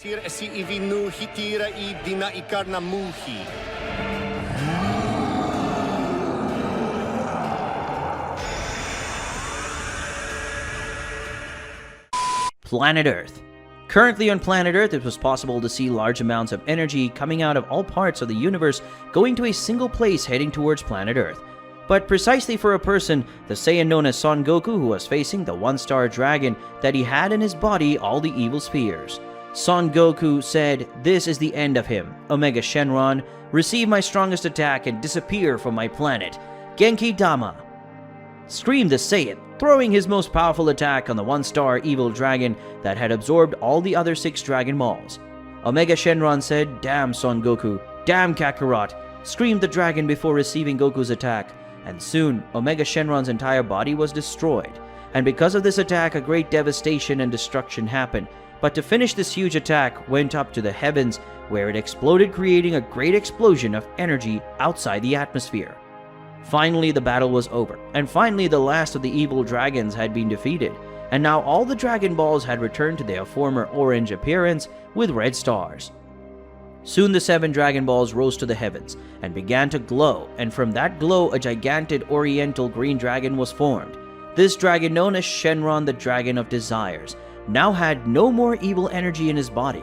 Sir si ivinu hitira I dina ikarna muhi. Planet Earth. Currently on planet Earth, it was possible to see large amounts of energy coming out of all parts of the universe going to a single place heading towards planet Earth. But precisely for a person, the Saiyan known as Son Goku, who was facing the one-star dragon that he had in his body all the evil spheres. Son Goku said, "This is the end of him. Omega Shenron, receive my strongest attack and disappear from my planet. Genki Dama." Screamed the Saiyan, throwing his most powerful attack on the one-star evil dragon that had absorbed all the other 6 Dragon Balls. Omega Shenron said, "Damn Son Goku, damn Kakarot," screamed the dragon before receiving Goku's attack, and soon Omega Shenron's entire body was destroyed. And because of this attack, a great devastation and destruction happened, but to finish this huge attack went up to the heavens, where it exploded, creating a great explosion of energy outside the atmosphere. Finally, the battle was over, and finally the last of the evil dragons had been defeated, and now all the Dragon Balls had returned to their former orange appearance with red stars. Soon the 7 Dragon Balls rose to the heavens and began to glow, and from that glow a gigantic oriental green dragon was formed. This dragon, known as Shenron, the Dragon of Desires, now had no more evil energy in his body.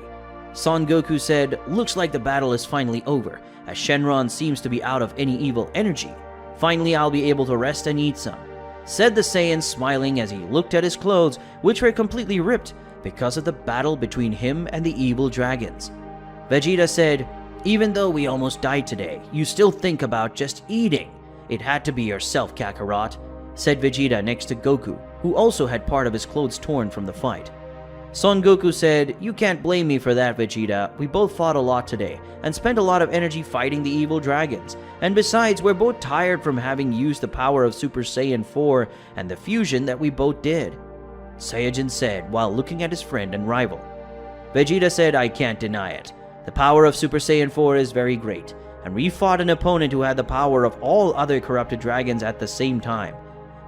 Son Goku said, "Looks like the battle is finally over, as Shenron seems to be out of any evil energy. Finally, I'll be able to rest and eat some," said the Saiyan, smiling as he looked at his clothes, which were completely ripped because of the battle between him and the evil dragons. Vegeta said, "Even though we almost died today, you still think about just eating. It had to be yourself, Kakarot," said Vegeta next to Goku, who also had part of his clothes torn from the fight. Son Goku said, "You can't blame me for that, Vegeta. We both fought a lot today and spent a lot of energy fighting the evil dragons. And besides, we're both tired from having used the power of Super Saiyan 4 and the fusion that we both did," Saiyajin said while looking at his friend and rival. Vegeta said, "I can't deny it. The power of Super Saiyan 4 is very great, and we fought an opponent who had the power of all other corrupted dragons at the same time.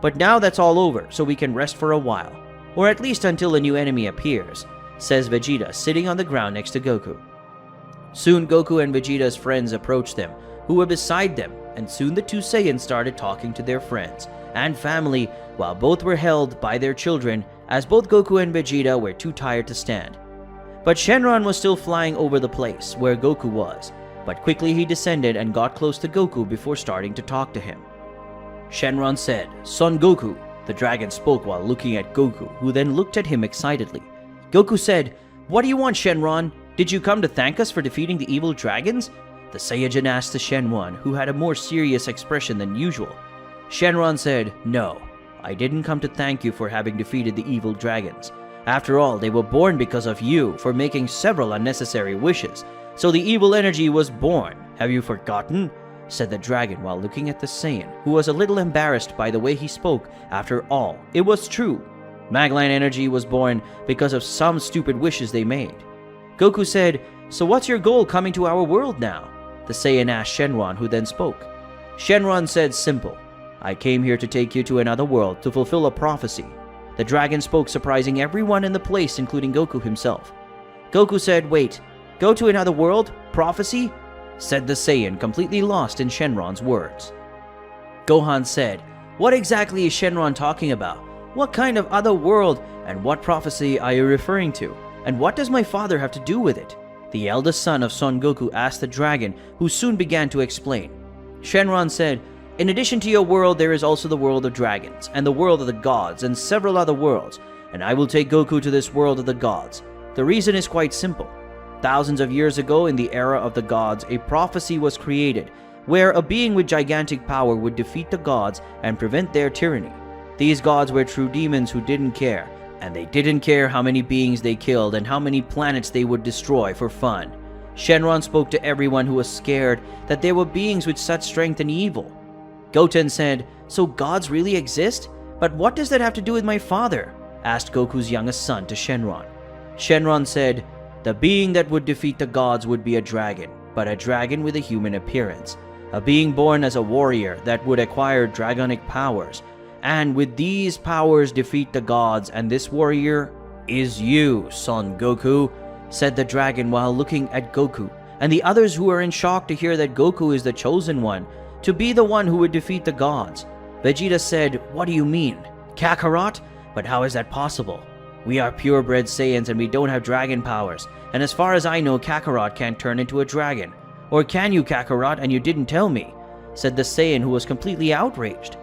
But now that's all over, so we can rest for a while. Or at least until a new enemy appears," says Vegeta, sitting on the ground next to Goku. Soon Goku and Vegeta's friends approached them, who were beside them, and soon the 2 Saiyans started talking to their friends and family while both were held by their children, as both Goku and Vegeta were too tired to stand. But Shenron was still flying over the place where Goku was, but quickly he descended and got close to Goku before starting to talk to him. Shenron said, "Son Goku," the dragon spoke while looking at Goku, who then looked at him excitedly. Goku said, "What do you want, Shenron? Did you come to thank us for defeating the evil dragons?" the Saiyajin asked the Shenron, who had a more serious expression than usual. Shenron said, "No, I didn't come to thank you for having defeated the evil dragons. After all, they were born because of you for making several unnecessary wishes, so the evil energy was born. Have you forgotten?" said the dragon while looking at the Saiyan, who was a little embarrassed by the way he spoke. After all, it was true. Magline energy was born because of some stupid wishes they made. Goku said, "So what's your goal coming to our world now?" the Saiyan asked Shenron, who then spoke. Shenron said, "Simple. I came here to take you to another world to fulfill a prophecy." The dragon spoke, surprising everyone in the place, including Goku himself. Goku said, "Wait, go to another world? Prophecy?" said the Saiyan, completely lost in Shenron's words. Gohan said, "What exactly is Shenron talking about? What kind of other world and what prophecy are you referring to? And what does my father have to do with it?" the eldest son of Son Goku asked the dragon, who soon began to explain. Shenron said, "In addition to your world, there is also the world of dragons, and the world of the gods, and several other worlds, and I will take Goku to this world of the gods. The reason is quite simple. Thousands of years ago, in the era of the gods, a prophecy was created, where a being with gigantic power would defeat the gods and prevent their tyranny. These gods were true demons who didn't care, and they didn't care how many beings they killed and how many planets they would destroy for fun. Shenron spoke to everyone who was scared that there were beings with such strength and evil. Goten said, "So gods really exist? But what does that have to do with my father?" asked Goku's youngest son to Shenron. Shenron said, "The being that would defeat the gods would be a dragon, but a dragon with a human appearance. A being born as a warrior that would acquire dragonic powers, and with these powers defeat the gods, and this warrior is you, Son Goku," said the dragon while looking at Goku, and the others who were in shock to hear that Goku is the chosen one, to be the one who would defeat the gods. Vegeta said, "What do you mean? Kakarot? But how is that possible? We are purebred Saiyans and we don't have dragon powers, and as far as I know, Kakarot can't turn into a dragon. Or can you, Kakarot, and you didn't tell me?" said the Saiyan, who was completely outraged.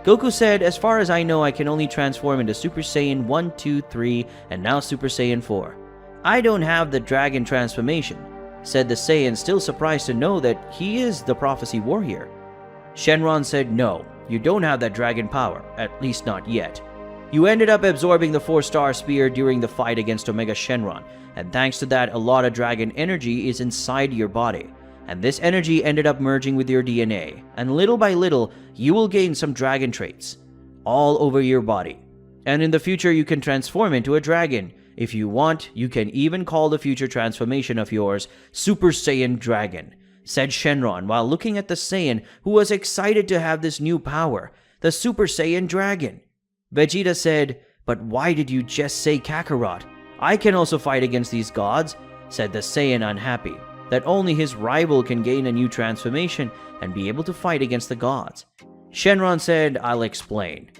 Goku said, "As far as I know, I can only transform into Super Saiyan 1, 2, 3, and now Super Saiyan 4. I don't have the dragon transformation," said the Saiyan, still surprised to know that he is the prophecy warrior. Shenron said, "No, you don't have that dragon power, at least not yet. You ended up absorbing the 4-star spear during the fight against Omega Shenron, and thanks to that, a lot of dragon energy is inside your body. And this energy ended up merging with your DNA, and little by little, you will gain some dragon traits all over your body. And in the future, you can transform into a dragon. If you want, you can even call the future transformation of yours Super Saiyan Dragon," said Shenron while looking at the Saiyan who was excited to have this new power, the Super Saiyan Dragon. Vegeta said, "But why did you just say Kakarot? I can also fight against these gods," said the Saiyan, unhappy that only his rival can gain a new transformation and be able to fight against the gods. Shenron said, "I'll explain.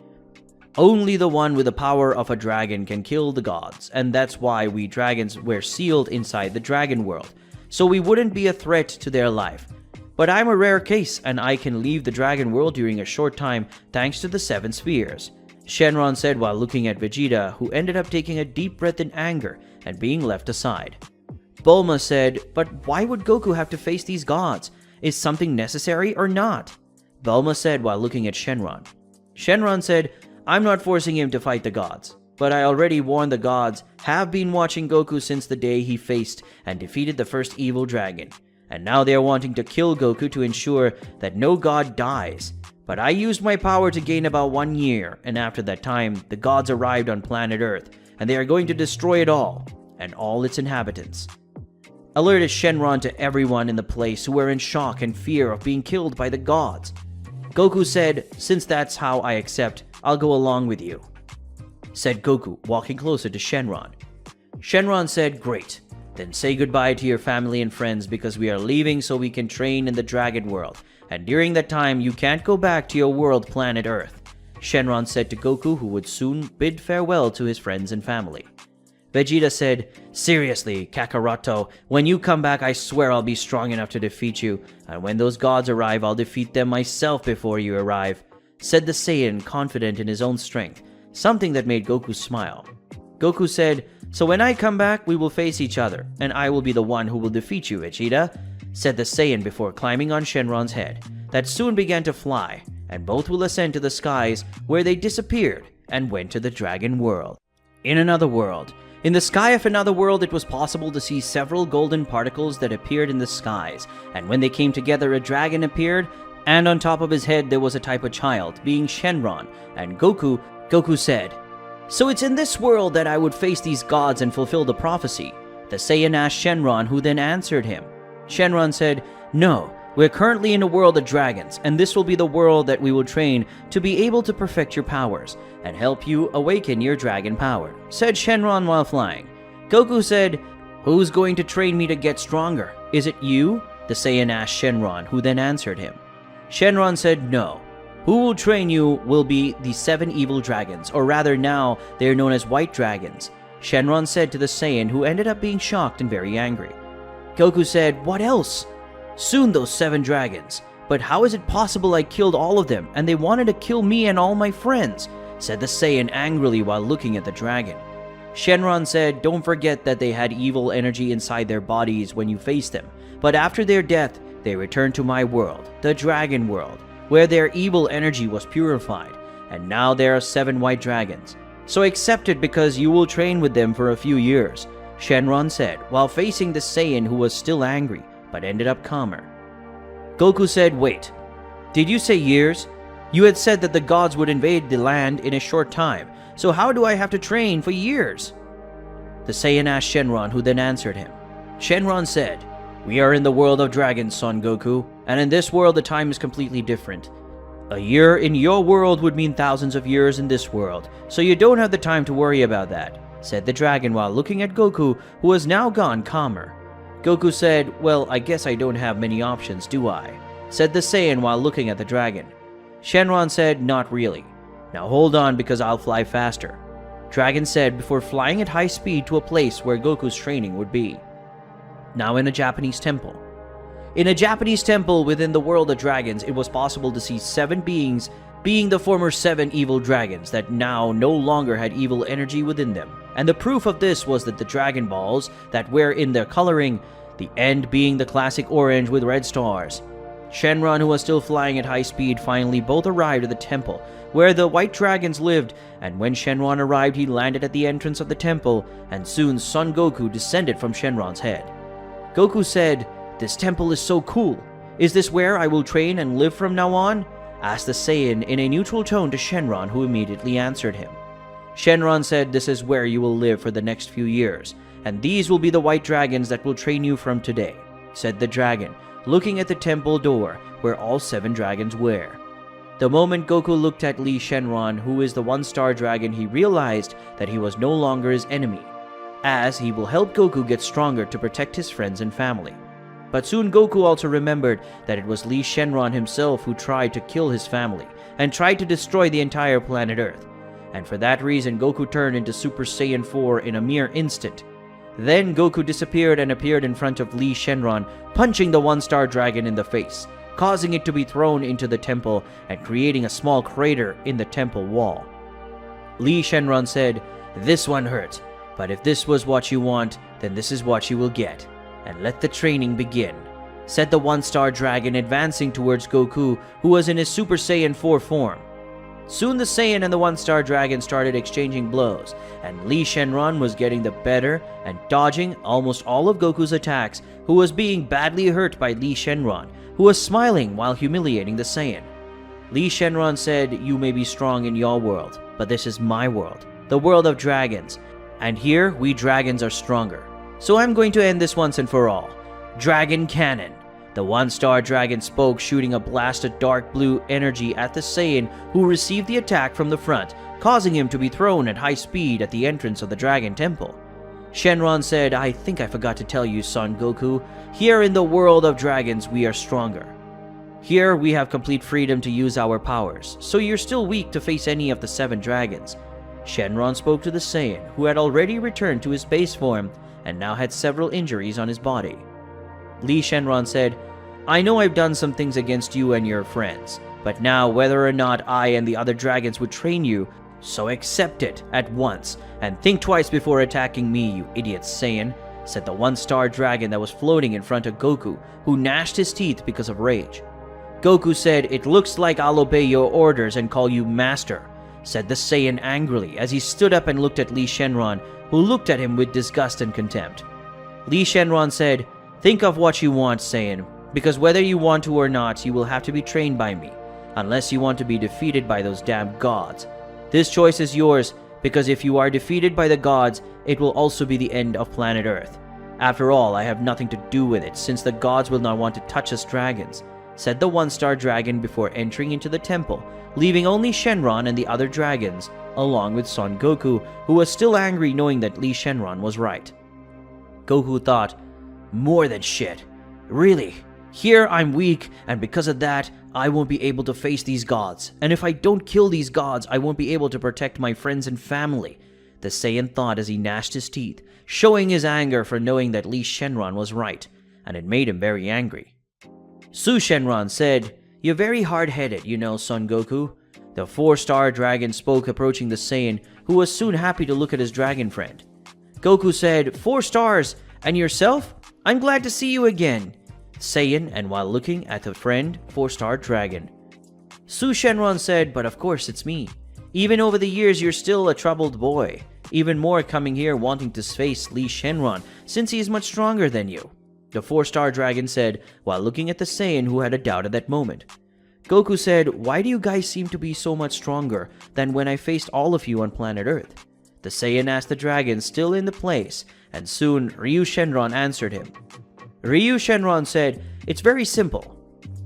Only the one with the power of a dragon can kill the gods, and that's why we dragons were sealed inside the dragon world, so we wouldn't be a threat to their life. But I'm a rare case, and I can leave the dragon world during a short time thanks to the 7 spheres," Shenron said while looking at Vegeta, who ended up taking a deep breath in anger and being left aside. Bulma said, "But why would Goku have to face these gods? Is something necessary or not?" Bulma said while looking at Shenron. Shenron said, "I'm not forcing him to fight the gods, but I already warned the gods have been watching Goku since the day he faced and defeated the first evil dragon, and now they are wanting to kill Goku to ensure that no god dies. But I used my power to gain about 1 year, and after that time, the gods arrived on planet Earth, and they are going to destroy it all, and all its inhabitants," alerted Shenron to everyone in the place who were in shock and fear of being killed by the gods. Goku said, "Since that's how I accept, I'll go along with you," said Goku, walking closer to Shenron. Shenron said, "Great, then say goodbye to your family and friends because we are leaving so we can train in the dragon world, and during that time you can't go back to your world planet Earth," Shenron said to Goku, who would soon bid farewell to his friends and family. Vegeta said, "Seriously, Kakaroto, when you come back, I swear I'll be strong enough to defeat you, and when those gods arrive, I'll defeat them myself before you arrive," said the Saiyan, confident in his own strength, something that made Goku smile. Goku said, "So when I come back, we will face each other, and I will be the one who will defeat you, Vegeta," said the Saiyan before climbing on Shenron's head, that soon began to fly, and both will ascend to the skies, where they disappeared and went to the dragon world. In another world. In the sky of another world, it was possible to see several golden particles that appeared in the skies, and when they came together, a dragon appeared, and on top of his head there was a type of child, being Shenron, and Goku said, "So it's in this world that I would face these gods and fulfill the prophecy?" The Saiyan asked Shenron, who then answered him. Shenron said, "No, we're currently in a world of dragons, and this will be the world that we will train to be able to perfect your powers and help you awaken your dragon power," said Shenron while flying. Goku said, "Who's going to train me to get stronger? Is it you?" The Saiyan asked Shenron, who then answered him. Shenron said, "No. Who will train you will be the 7 evil dragons, or rather now they are known as white dragons," Shenron said to the Saiyan, who ended up being shocked and very angry. Goku said, "What else?" "Soon those 7 dragons. But how is it possible I killed all of them, and they wanted to kill me and all my friends?" said the Saiyan angrily while looking at the dragon. Shenron said, "Don't forget that they had evil energy inside their bodies when you faced them, but after their death, they returned to my world, the dragon world, where their evil energy was purified, and now there are 7 white dragons. So accept it because you will train with them for a few years," Shenron said, while facing the Saiyan, who was still angry, but ended up calmer. Goku said, "Wait, did you say years? You had said that the gods would invade the land in a short time, so how do I have to train for years?" The Saiyan asked Shenron, who then answered him. Shenron said, "We are in the world of dragons, Son Goku, and in this world the time is completely different. A year in your world would mean thousands of years in this world, so you don't have the time to worry about that. said the dragon while looking at Goku, who was now gone calmer. Goku said, "Well, I guess I don't have many options, do I?" said the Saiyan while looking at the dragon. Shenron said, "Not really. Now hold on because I'll fly faster," Dragon said before flying at high speed to a place where Goku's training would be. Now in a Japanese temple. In a Japanese temple within the world of dragons, it was possible to see 7 beings, being the former 7 evil dragons that now no longer had evil energy within them. And the proof of this was that the Dragon Balls that were in their coloring, the end being the classic orange with red stars. Shenron, who was still flying at high speed, finally both arrived at the temple where the white dragons lived, and when Shenron arrived, he landed at the entrance of the temple, and soon Son Goku descended from Shenron's head. Goku said, "This temple is so cool. Is this where I will train and live from now on?" asked the Saiyan in a neutral tone to Shenron, who immediately answered him. Shenron said, "This is where you will live for the next few years, and these will be the white dragons that will train you from today," said the dragon, looking at the temple door where all 7 dragons were. The moment Goku looked at Li Shenron, who is the 1-star dragon, he realized that he was no longer his enemy, as he will help Goku get stronger to protect his friends and family. But soon Goku also remembered that it was Li Shenron himself who tried to kill his family and tried to destroy the entire planet Earth. And for that reason, Goku turned into Super Saiyan 4 in a mere instant. Then Goku disappeared and appeared in front of Li Shenron, punching the 1-star dragon in the face, causing it to be thrown into the temple and creating a small crater in the temple wall. Li Shenron said, "This one hurt, but if this was what you want, then this is what you will get. And let the training begin," said the 1-star dragon, advancing towards Goku, who was in his Super Saiyan 4 form. Soon the Saiyan and the 1-star dragon started exchanging blows, and Li Shenron was getting the better and dodging almost all of Goku's attacks, who was being badly hurt by Li Shenron, who was smiling while humiliating the Saiyan. Li Shenron said, "You may be strong in your world, but this is my world, the world of dragons, and here we dragons are stronger. So I'm going to end this once and for all. Dragon Cannon." The 1-star dragon spoke, shooting a blast of dark blue energy at the Saiyan, who received the attack from the front, causing him to be thrown at high speed at the entrance of the Dragon Temple. Shenron said, "I think I forgot to tell you, Son Goku, here in the world of dragons we are stronger. Here we have complete freedom to use our powers, so you're still weak to face any of the 7 dragons." Shenron spoke to the Saiyan, who had already returned to his base form and now had several injuries on his body. Li Shenron said, "I know I've done some things against you and your friends, but now whether or not I and the other dragons would train you, so accept it at once and think twice before attacking me, you idiot Saiyan," said the 1-star dragon that was floating in front of Goku, who gnashed his teeth because of rage. Goku said, "It looks like I'll obey your orders and call you master," said the Saiyan angrily as he stood up and looked at Li Shenron, who looked at him with disgust and contempt. Li Shenron said, "Think of what you want, Saiyan, because whether you want to or not, you will have to be trained by me, unless you want to be defeated by those damn gods. This choice is yours, because if you are defeated by the gods, it will also be the end of planet Earth. After all, I have nothing to do with it, since the gods will not want to touch us dragons," said the 1-star dragon before entering into the temple, leaving only Shenron and the other dragons, along with Son Goku, who was still angry knowing that Li Shenron was right. Goku thought, "More than shit. Really? Here I'm weak, and because of that, I won't be able to face these gods. And if I don't kill these gods, I won't be able to protect my friends and family," the Saiyan thought as he gnashed his teeth, showing his anger for knowing that Li Shenron was right, and it made him very angry. Su Shenron said, "You're very hard-headed, you know, Son Goku." The 4-star dragon spoke, approaching the Saiyan, who was soon happy to look at his dragon friend. Goku said, "4 stars, and yourself? I'm glad to see you again," Saiyan, and while looking at the friend, 4-star dragon. Su Shenron said, "But of course it's me. Even over the years, you're still a troubled boy. Even more coming here wanting to face Li Shenron, since he is much stronger than you," the 4-star dragon said, while looking at the Saiyan, who had a doubt at that moment. Goku said, "Why do you guys seem to be so much stronger than when I faced all of you on planet Earth?" The Saiyan asked the dragon, still in the place, and soon Ryu Shenron answered him. Ryu Shenron said, "It's very simple.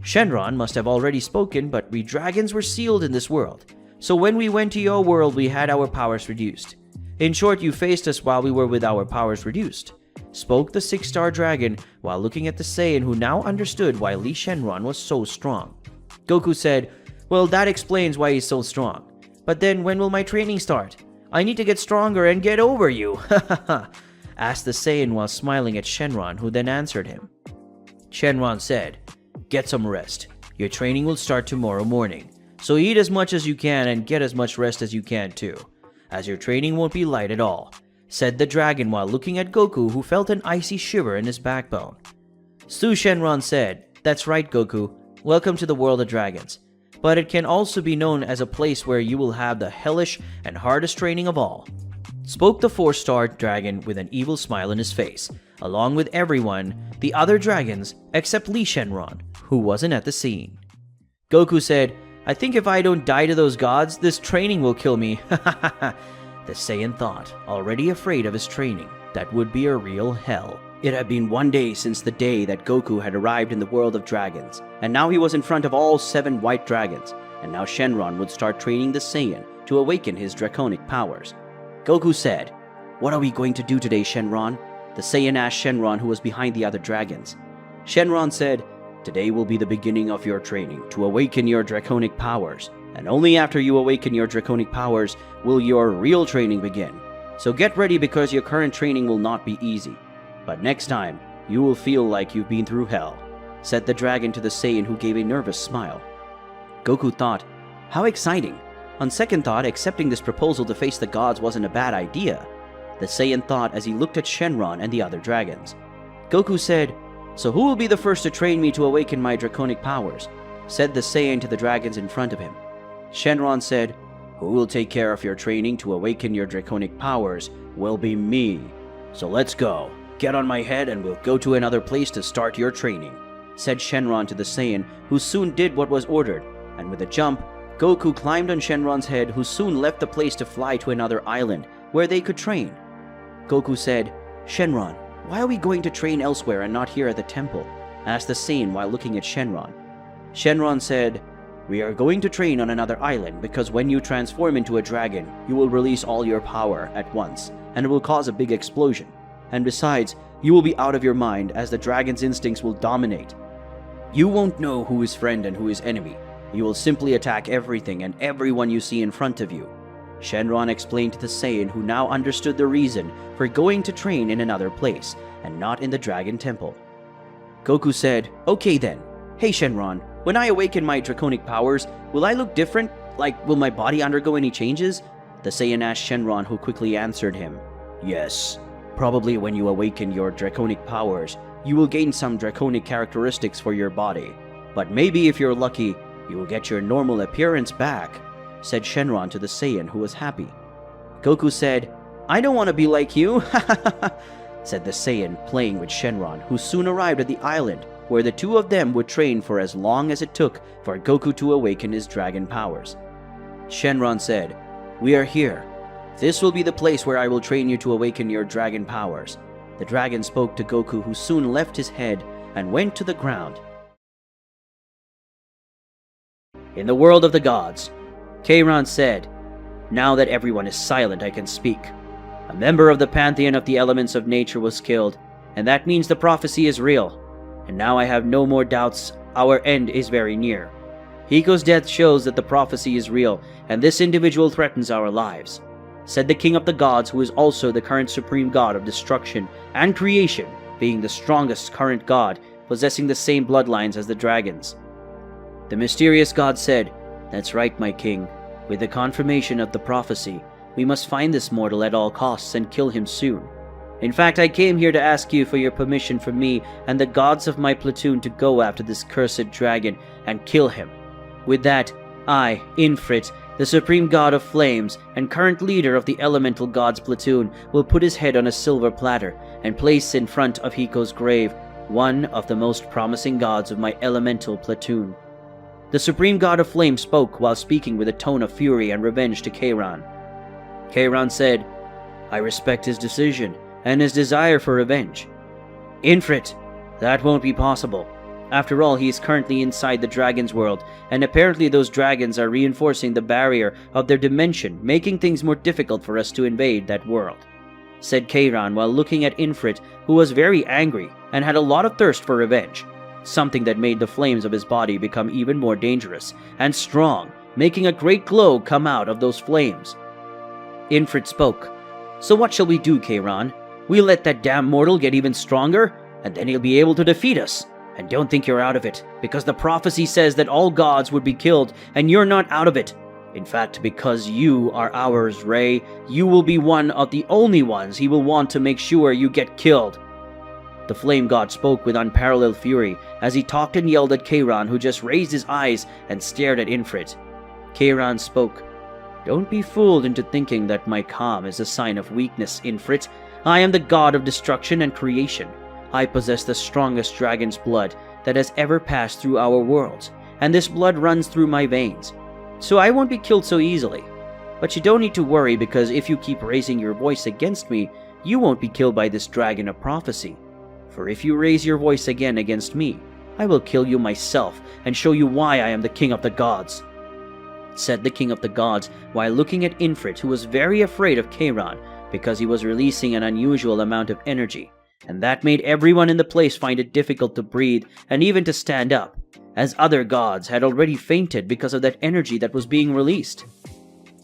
Shenron must have already spoken, but we dragons were sealed in this world. So when we went to your world, we had our powers reduced. In short, you faced us while we were with our powers reduced," spoke the 6-star dragon while looking at the Saiyan, who now understood why Li Shenron was so strong. Goku said, "Well, that explains why he's so strong. But then when will my training start? I need to get stronger and get over you," asked the Saiyan while smiling at Shenron, who then answered him. Shenron said, "Get some rest. Your training will start tomorrow morning. So eat as much as you can and get as much rest as you can too, as your training won't be light at all," said the dragon while looking at Goku, who felt an icy shiver in his backbone. Su Shenron said, "That's right, Goku. Welcome to the world of dragons. But it can also be known as a place where you will have the hellish and hardest training of all," spoke the 4-star dragon with an evil smile on his face, along with everyone, the other dragons, except Li Shenron, who wasn't at the scene. Goku said, "I think if I don't die to those gods, this training will kill me." The Saiyan thought, already afraid of his training. That would be a real hell. It had been 1 day since the day that Goku had arrived in the world of dragons, and now he was in front of all 7 white dragons, and now Shenron would start training the Saiyan to awaken his draconic powers. Goku said, "What are we going to do today, Shenron?" The Saiyan asked Shenron, who was behind the other dragons. Shenron said, "Today will be the beginning of your training to awaken your draconic powers, and only after you awaken your draconic powers will your real training begin. So get ready because your current training will not be easy. But next time, you will feel like you've been through hell," said the dragon to the Saiyan, who gave a nervous smile. Goku thought, "How exciting." On second thought, accepting this proposal to face the gods wasn't a bad idea. The Saiyan thought as he looked at Shenron and the other dragons. Goku said, "So who will be the first to train me to awaken my draconic powers?" said the Saiyan to the dragons in front of him. Shenron said, "Who will take care of your training to awaken your draconic powers will be me. So let's go. Get on my head and we'll go to another place to start your training," said Shenron to the Saiyan, who soon did what was ordered, and with a jump, Goku climbed on Shenron's head, who soon left the place to fly to another island where they could train. Goku said, "Shenron, why are we going to train elsewhere and not here at the temple?" asked the Saiyan while looking at Shenron. Shenron said, "We are going to train on another island because when you transform into a dragon, you will release all your power at once, and it will cause a big explosion. And besides, you will be out of your mind as the dragon's instincts will dominate. You won't know who is friend and who is enemy. You will simply attack everything and everyone you see in front of you," Shenron explained to the Saiyan, who now understood the reason for going to train in another place and not in the Dragon Temple. Goku said, "Okay then. Hey Shenron, when I awaken my draconic powers, will I look different? Like, will my body undergo any changes?" The Saiyan asked Shenron, who quickly answered him, "Yes. Probably when you awaken your draconic powers, you will gain some draconic characteristics for your body. But maybe if you're lucky, you will get your normal appearance back," said Shenron to the Saiyan, who was happy. Goku said, "I don't want to be like you," said the Saiyan, playing with Shenron, who soon arrived at the island where the two of them would train for as long as it took for Goku to awaken his dragon powers. Shenron said, "We are here. This will be the place where I will train you to awaken your dragon powers." The dragon spoke to Goku, who soon left his head and went to the ground. In the world of the gods, Shenron said, "Now that everyone is silent, I can speak. A member of the pantheon of the elements of nature was killed, and that means the prophecy is real. And now I have no more doubts. Our end is very near. Hiko's death shows that the prophecy is real, and this individual threatens our lives," said the king of the gods, who is also the current supreme god of destruction and creation, being the strongest current god, possessing the same bloodlines as the dragons. The mysterious god said, "That's right, my king. With the confirmation of the prophecy, we must find this mortal at all costs and kill him soon. In fact, I came here to ask you for your permission for me and the gods of my platoon to go after this cursed dragon and kill him. With that, I, Infrit, the supreme god of flames and current leader of the elemental gods platoon, will put his head on a silver platter and place in front of Hiko's grave one of the most promising gods of my elemental platoon." The supreme god of flame spoke while speaking with a tone of fury and revenge to Shenron. Shenron said, "I respect his decision and his desire for revenge." "Infrit, that won't be possible. After all, he is currently inside the dragon's world, and apparently those dragons are reinforcing the barrier of their dimension, making things more difficult for us to invade that world," said Kairon while looking at Infrit, who was very angry and had a lot of thirst for revenge, something that made the flames of his body become even more dangerous and strong, making a great glow come out of those flames. Infrit spoke. "So what shall we do, Kairon? We let that damn mortal get even stronger, and then he'll be able to defeat us. And don't think you're out of it, because the prophecy says that all gods would be killed, and you're not out of it. In fact, because you are ours, Rey, you will be one of the only ones he will want to make sure you get killed." The flame god spoke with unparalleled fury as he talked and yelled at Kairon, who just raised his eyes and stared at Infrit. Kairon spoke. "Don't be fooled into thinking that my calm is a sign of weakness, Infrit. I am the god of destruction and creation. I possess the strongest dragon's blood that has ever passed through our worlds, and this blood runs through my veins. So I won't be killed so easily. But you don't need to worry, because if you keep raising your voice against me, you won't be killed by this dragon of prophecy. For if you raise your voice again against me, I will kill you myself and show you why I am the king of the gods," said the king of the gods while looking at Infrit, who was very afraid of Kairon because he was releasing an unusual amount of energy, and that made everyone in the place find it difficult to breathe and even to stand up, as other gods had already fainted because of that energy that was being released.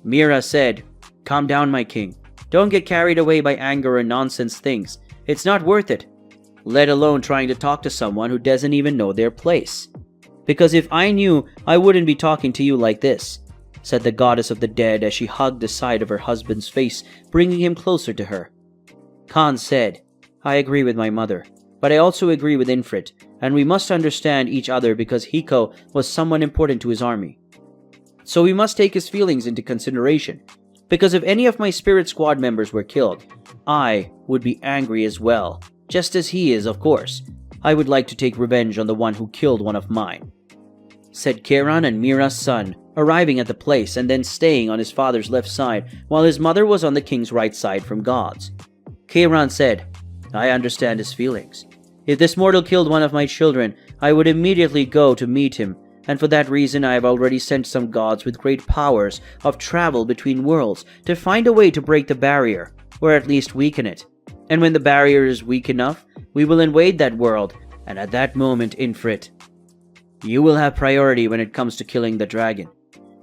Mira said, "Calm down, my king. Don't get carried away by anger and nonsense things. It's not worth it. Let alone trying to talk to someone who doesn't even know their place. Because if I knew, I wouldn't be talking to you like this," said the goddess of the dead as she hugged the side of her husband's face, bringing him closer to her. Khan said, "I agree with my mother, but I also agree with Infrit, and we must understand each other because Hiko was someone important to his army. So we must take his feelings into consideration, because if any of my spirit squad members were killed, I would be angry as well, just as he is, of course. I would like to take revenge on the one who killed one of mine," said Kairon and Mira's son, arriving at the place and then staying on his father's left side while his mother was on the king's right side from gods. Kairon said, "I understand his feelings. If this mortal killed one of my children, I would immediately go to meet him, and for that reason I have already sent some gods with great powers of travel between worlds to find a way to break the barrier, or at least weaken it. And when the barrier is weak enough, we will invade that world, and at that moment, Infrit, you will have priority when it comes to killing the dragon,"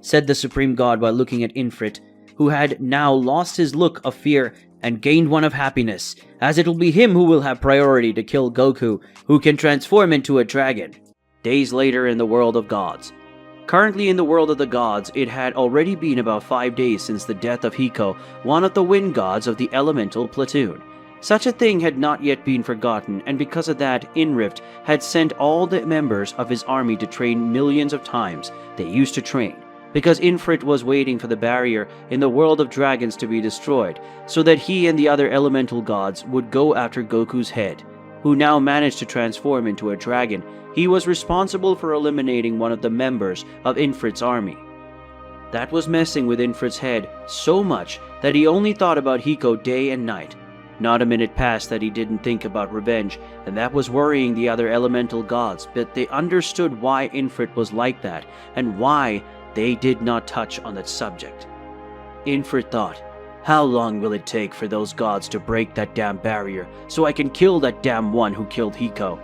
said the supreme god while looking at Infrit, who had now lost his look of fear and gained one of happiness, as it will be him who will have priority to kill Goku, who can transform into a dragon. Days later in the world of gods. Currently in the world of the gods, it had already been about 5 days since the death of Hiko, one of the wind gods of the elemental platoon. Such a thing had not yet been forgotten, and because of that, Inrift had sent all the members of his army to train millions of times they used to train, because Infrit was waiting for the barrier in the world of dragons to be destroyed, so that he and the other elemental gods would go after Goku's head, who now managed to transform into a dragon. He was responsible for eliminating one of the members of Infrit's army. That was messing with Infrit's head so much that he only thought about Hiko day and night. Not a minute passed that he didn't think about revenge, and that was worrying the other elemental gods, but they understood why Infrit was like that, and why they did not touch on that subject. Infrit thought, "How long will it take for those gods to break that damn barrier so I can kill that damn one who killed Hiko?"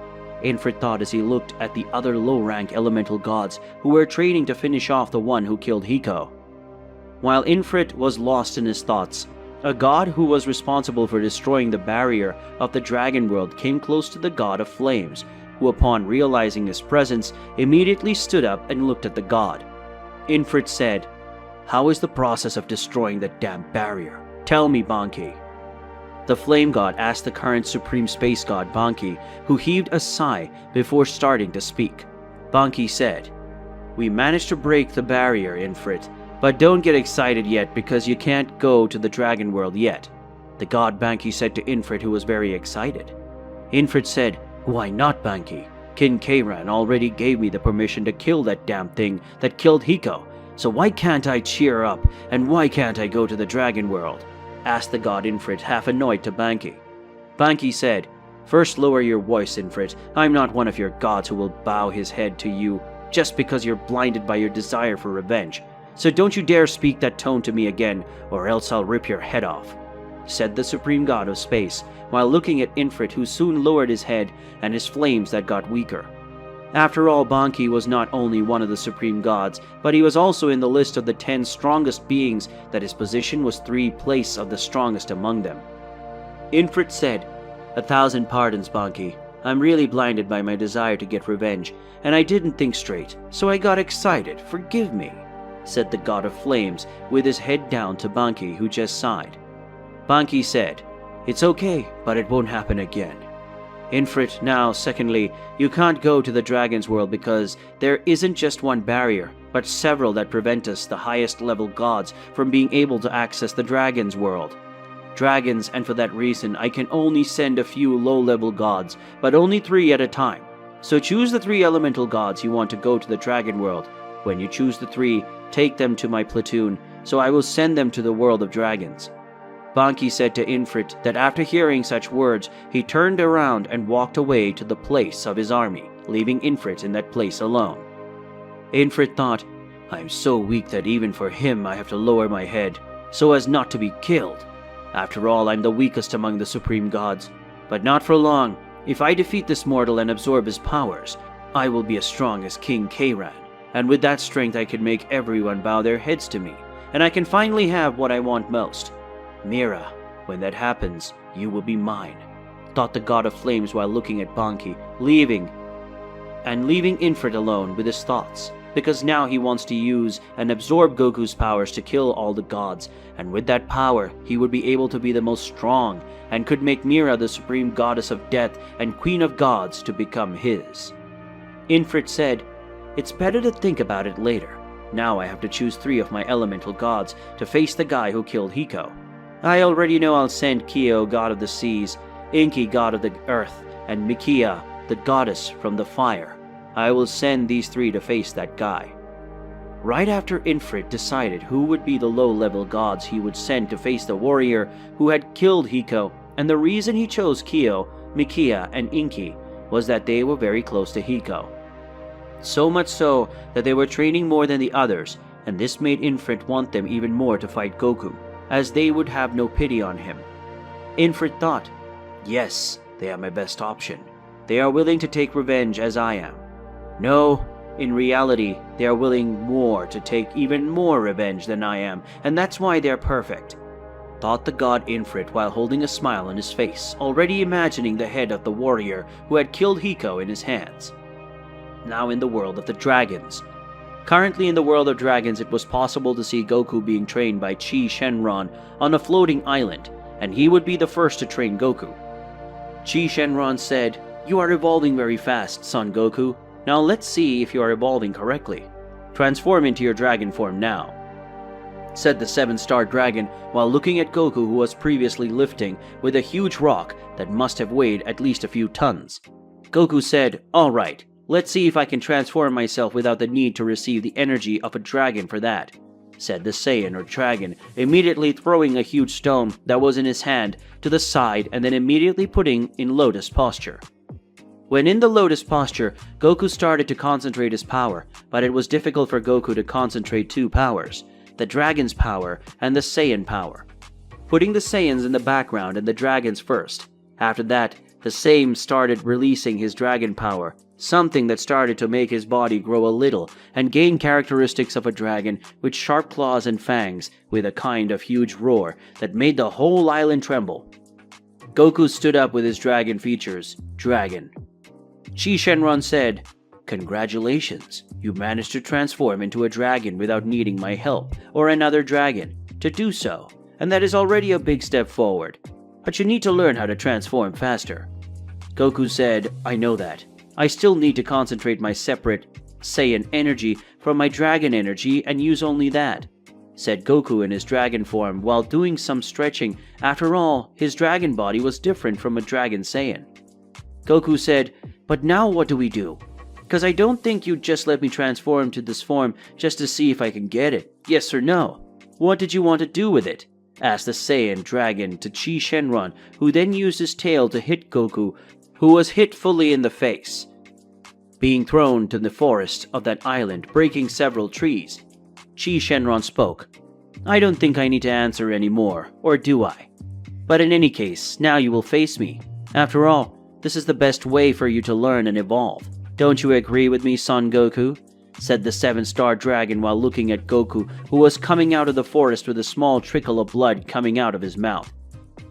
Infrit thought as he looked at the other low-rank elemental gods who were training to finish off the one who killed Hiko. While Infrit was lost in his thoughts, a god who was responsible for destroying the barrier of the dragon world came close to the god of flames, who upon realizing his presence immediately stood up and looked at the god. Infrit said, "How is the process of destroying that damn barrier? Tell me, Banki." The flame god asked the current supreme space god Banki, who heaved a sigh before starting to speak. Banki said, "We managed to break the barrier, Infrit, but don't get excited yet because you can't go to the dragon world yet," the god Banki said to Infrit, who was very excited. Infrit said, "Why not, Banki? King Kairon already gave me the permission to kill that damn thing that killed Hiko, so why can't I cheer up, and why can't I go to the dragon world?" asked the god Infrit, half annoyed to Banki. Banki said, First, lower your voice, Infrit. I'm not one of your gods who will bow his head to you just because you're blinded by your desire for revenge. So don't you dare speak that tone to me again, or else I'll rip your head off," said the supreme god of space, while looking at Infrit, who soon lowered his head and his flames that got weaker. After all, Banki was not only one of the supreme gods, but he was also in the list of the 10 strongest beings that his position was 3 place of the strongest among them. Infrit said, "1,000 pardons, Banki. I'm really blinded by my desire to get revenge, and I didn't think straight, so I got excited. Forgive me," said the god of flames, with his head down to Banki, who just sighed. Banki said, "It's okay, but it won't happen again." Infrit, now, secondly, you can't go to the dragon's world because there isn't just one barrier, but several that prevent us, the highest level gods, from being able to access the dragon's world. Dragons, and for that reason, I can only send a few low-level gods, but only 3 at a time. So choose the 3 elemental gods you want to go to the dragon world. When you choose the 3, take them to my platoon, so I will send them to the world of dragons. Banki said to Infrit that after hearing such words, he turned around and walked away to the place of his army, leaving Infrit in that place alone. Infrit thought, "I'm so weak that even for him I have to lower my head, so as not to be killed. After all, I'm the weakest among the supreme gods. But not for long. If I defeat this mortal and absorb his powers, I will be as strong as King Kairan, and with that strength I can make everyone bow their heads to me, and I can finally have what I want most. Mira, when that happens, you will be mine," thought the god of flames while looking at Banki, leaving Infrit alone with his thoughts, because now he wants to use and absorb Goku's powers to kill all the gods, and with that power, he would be able to be the most strong, and could make Mira the supreme goddess of death and queen of gods to become his. Infrit said, "It's better to think about it later. Now I have to choose 3 of my elemental gods to face the guy who killed Hiko. I already know I'll send Kyo, god of the seas, Inki, god of the earth, and Mikia, the goddess from the fire. I will send these 3 to face that guy." Right after Infrit decided who would be the low-level gods he would send to face the warrior who had killed Hiko, and the reason he chose Kyo, Mikia, and Inki was that they were very close to Hiko. So much so that they were training more than the others, and this made Infrit want them even more to fight Goku, as they would have no pity on him. Infrit thought, "Yes, they are my best option. They are willing to take revenge as I am. No, in reality, they are willing more to take even more revenge than I am, and that's why they're perfect," thought the god Infrit while holding a smile on his face, already imagining the head of the warrior who had killed Hiko in his hands. Now in the world of the dragons. Currently in the world of dragons, it was possible to see Goku being trained by Shenron on a floating island, and he would be the first to train Goku. Shenron said, "You are evolving very fast, son Goku. Now let's see if you are evolving correctly. Transform into your dragon form now," said the 7-star dragon while looking at Goku, who was previously lifting with a huge rock that must have weighed at least a few tons. Goku said, "All right. Let's see if I can transform myself without the need to receive the energy of a dragon for that," said the Saiyan or dragon, immediately throwing a huge stone that was in his hand to the side and then immediately putting in lotus posture. When in the lotus posture, Goku started to concentrate his power, but it was difficult for Goku to concentrate 2 powers, the dragon's power and the Saiyan power. Putting the Saiyans in the background and the dragons first. After that, the same started releasing his dragon power, something that started to make his body grow a little and gain characteristics of a dragon with sharp claws and fangs, with a kind of huge roar that made the whole island tremble. Goku stood up with his dragon features, dragon. Shenron said, "Congratulations, you managed to transform into a dragon without needing my help or another dragon to do so, and that is already a big step forward. But you need to learn how to transform faster." Goku said, "I know that. I still need to concentrate my separate Saiyan energy from my dragon energy and use only that," said Goku in his dragon form while doing some stretching. After all, his dragon body was different from a dragon Saiyan. Goku said, "But now what do we do? Because I don't think you'd just let me transform to this form just to see if I can get it. Yes or no? What did you want to do with it?" asked the Saiyan dragon to Shenron, who then used his tail to hit Goku who was hit fully in the face, being thrown to the forest of that island, breaking several trees. Chi Shenron spoke. I don't think I need to answer anymore, or do I? But in any case, now you will face me. After all, this is the best way for you to learn and evolve. Don't you agree with me, Son Goku? Said the 7-star dragon while looking at Goku, who was coming out of the forest with a small trickle of blood coming out of his mouth.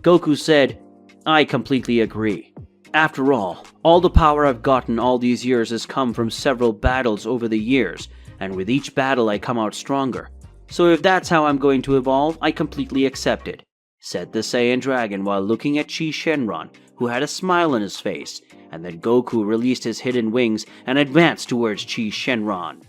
Goku said, I completely agree. After all the power I've gotten all these years has come from several battles over the years, and with each battle I come out stronger. So if that's how I'm going to evolve, I completely accept it, said the Saiyan dragon while looking at Chi Shenron, who had a smile on his face, and then Goku released his hidden wings and advanced towards Chi Shenron.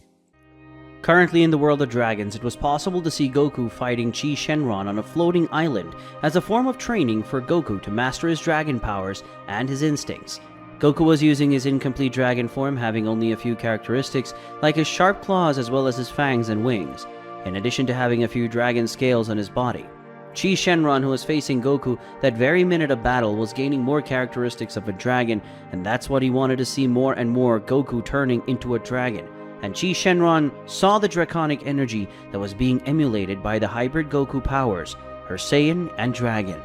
Currently in the world of dragons, it was possible to see Goku fighting Chi Shenron on a floating island as a form of training for Goku to master his dragon powers and his instincts. Goku was using his incomplete dragon form, having only a few characteristics like his sharp claws as well as his fangs and wings, in addition to having a few dragon scales on his body. Chi Shenron, who was facing Goku that very minute of battle, was gaining more characteristics of a dragon, and that's what he wanted to see more and more, Goku turning into a dragon. And Chi Shenron saw the draconic energy that was being emulated by the hybrid Goku powers, her Saiyan and Dragon.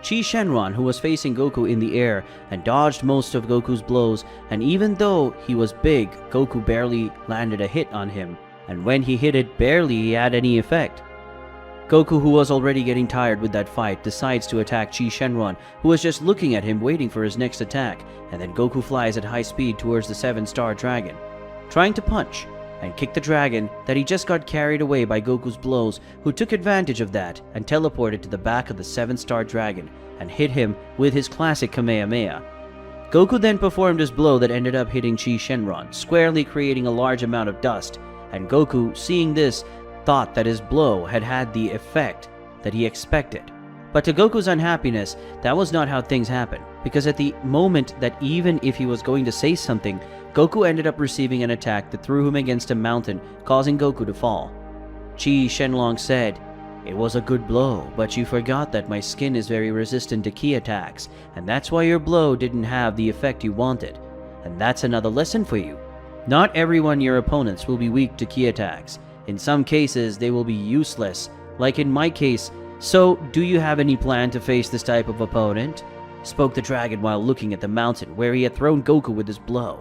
Chi Shenron, who was facing Goku in the air and dodged most of Goku's blows, and even though he was big, Goku barely landed a hit on him, and when he hit it, barely had any effect. Goku, who was already getting tired with that fight, decides to attack Chi Shenron, who was just looking at him waiting for his next attack, and then Goku flies at high speed towards the 7-star dragon, trying to punch and kick the dragon that he just got carried away by Goku's blows, who took advantage of that and teleported to the back of the 7-star dragon and hit him with his classic Kamehameha. Goku then performed his blow that ended up hitting Chi Shenron, squarely creating a large amount of dust, and Goku, seeing this, thought that his blow had had the effect that he expected. But to Goku's unhappiness, that was not how things happened, because at the moment that even if he was going to say something, Goku ended up receiving an attack that threw him against a mountain, causing Goku to fall. Chi Shenlong said, "It was a good blow, but you forgot that my skin is very resistant to ki attacks, and that's why your blow didn't have the effect you wanted. And that's another lesson for you. Not everyone your opponents will be weak to ki attacks. In some cases, they will be useless, like in my case. So, do you have any plan to face this type of opponent?" spoke the dragon while looking at the mountain where he had thrown Goku with his blow.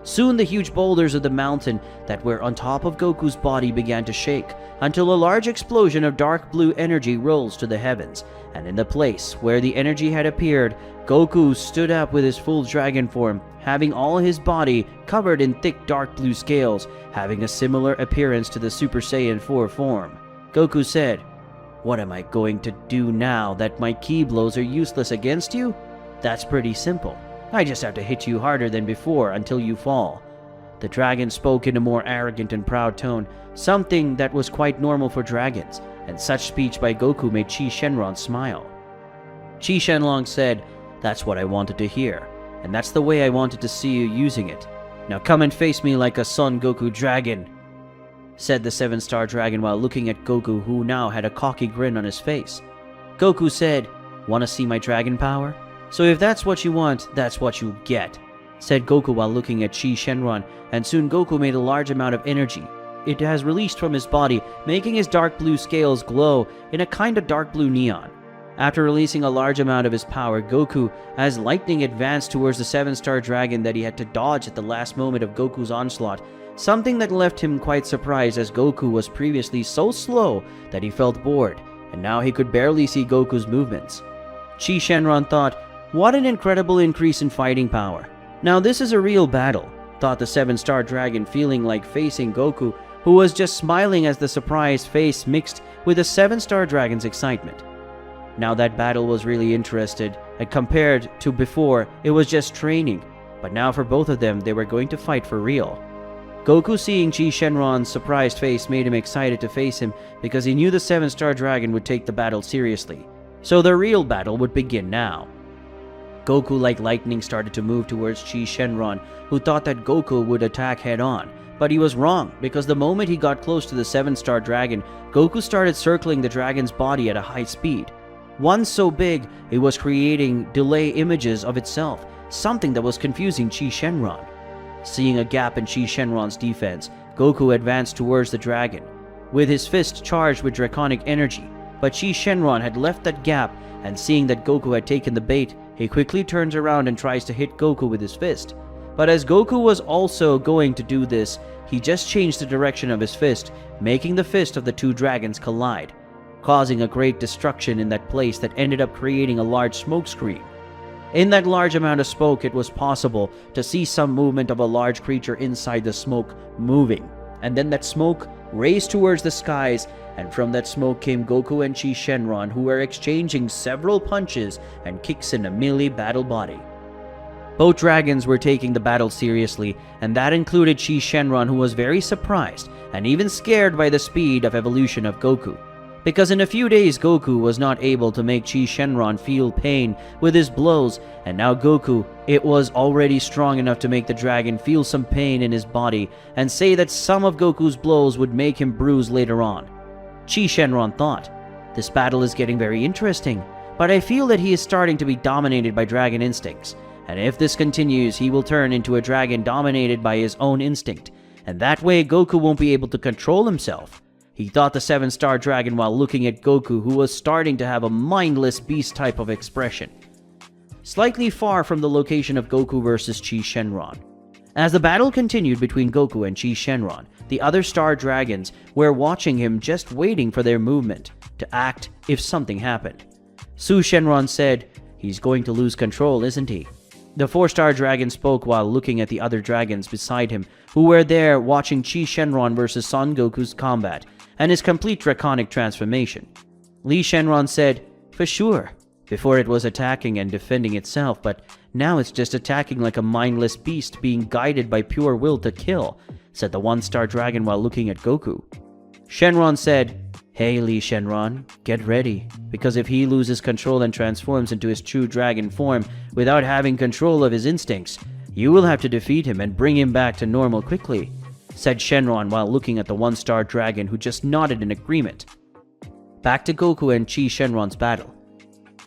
Soon the huge boulders of the mountain that were on top of Goku's body began to shake, until a large explosion of dark blue energy rose to the heavens, and in the place where the energy had appeared, Goku stood up with his full dragon form, having all his body covered in thick dark blue scales, having a similar appearance to the Super Saiyan 4 form. Goku said, "What am I going to do now that my ki blows are useless against you? That's pretty simple. I just have to hit you harder than before until you fall." The dragon spoke in a more arrogant and proud tone, something that was quite normal for dragons, and such speech by Goku made Chi Shenron smile. Chi Shenlong said, "That's what I wanted to hear, and that's the way I wanted to see you using it. Now come and face me like a Son Goku dragon," said the 7-star dragon while looking at Goku, who now had a cocky grin on his face. Goku said, "Wanna see my dragon power? So if that's what you want, that's what you get," said Goku while looking at Chi Shenron, and soon Goku made a large amount of energy. It has released from his body, making his dark blue scales glow in a kind of dark blue neon. After releasing a large amount of his power, Goku, as lightning advanced towards the 7-star dragon that he had to dodge at the last moment of Goku's onslaught, something that left him quite surprised as Goku was previously so slow that he felt bored, and now he could barely see Goku's movements. Chi Shenron thought, "What an incredible increase in fighting power. Now this is a real battle," thought the 7-star dragon, feeling like facing Goku, who was just smiling as the surprised face mixed with the 7-star dragon's excitement. Now that battle was really interested, and compared to before, it was just training, but now for both of them, they were going to fight for real. Goku, seeing Chi Shenron's surprised face, made him excited to face him because he knew the 7-star dragon would take the battle seriously. So the real battle would begin now. Goku, like lightning, started to move towards Chi Shenron, who thought that Goku would attack head-on. But he was wrong, because the moment he got close to the 7-star dragon, Goku started circling the dragon's body at a high speed. One so big, it was creating delay images of itself, something that was confusing Chi Shenron. Seeing a gap in Chi Shenron's defense, Goku advanced towards the dragon, with his fist charged with draconic energy. But Chi Shenron had left that gap, and seeing that Goku had taken the bait, he quickly turns around and tries to hit Goku with his fist. But as Goku was also going to do this, he just changed the direction of his fist, making the fist of the two dragons collide, causing a great destruction in that place that ended up creating a large smoke screen. In that large amount of smoke, it was possible to see some movement of a large creature inside the smoke moving, and then that smoke raised towards the skies, and from that smoke came Goku and Chi Shenron, who were exchanging several punches and kicks in a melee battle body. Both dragons were taking the battle seriously, and that included Chi Shenron, who was very surprised and even scared by the speed of evolution of Goku. Because in a few days Goku was not able to make Chi Shenron feel pain with his blows, and now Goku, it was already strong enough to make the dragon feel some pain in his body and say that some of Goku's blows would make him bruise later on. Chi Shenron thought, "This battle is getting very interesting, but I feel that he is starting to be dominated by dragon instincts, and if this continues he will turn into a dragon dominated by his own instinct, and that way Goku won't be able to control himself." He thought the 7-star dragon while looking at Goku, who was starting to have a mindless beast type of expression, slightly far from the location of Goku versus Chi Shenron. As the battle continued between Goku and Chi Shenron, the other star dragons were watching him, just waiting for their movement to act if something happened. Su Shenron said, "He's going to lose control, isn't he?" The 4-star dragon spoke while looking at the other dragons beside him, who were there watching Chi Shenron versus Son Goku's combat and his complete draconic transformation. Li Shenron said, "For sure," before it was attacking and defending itself, but now it's just attacking like a mindless beast being guided by pure will to kill, said the 1-star dragon while looking at Goku. Shenron said, "Hey Li Shenron, get ready, because if he loses control and transforms into his true dragon form without having control of his instincts, you will have to defeat him and bring him back to normal quickly," said Shenron while looking at the 1-star dragon, who just nodded in agreement. Back to Goku and Chi Shenron's battle.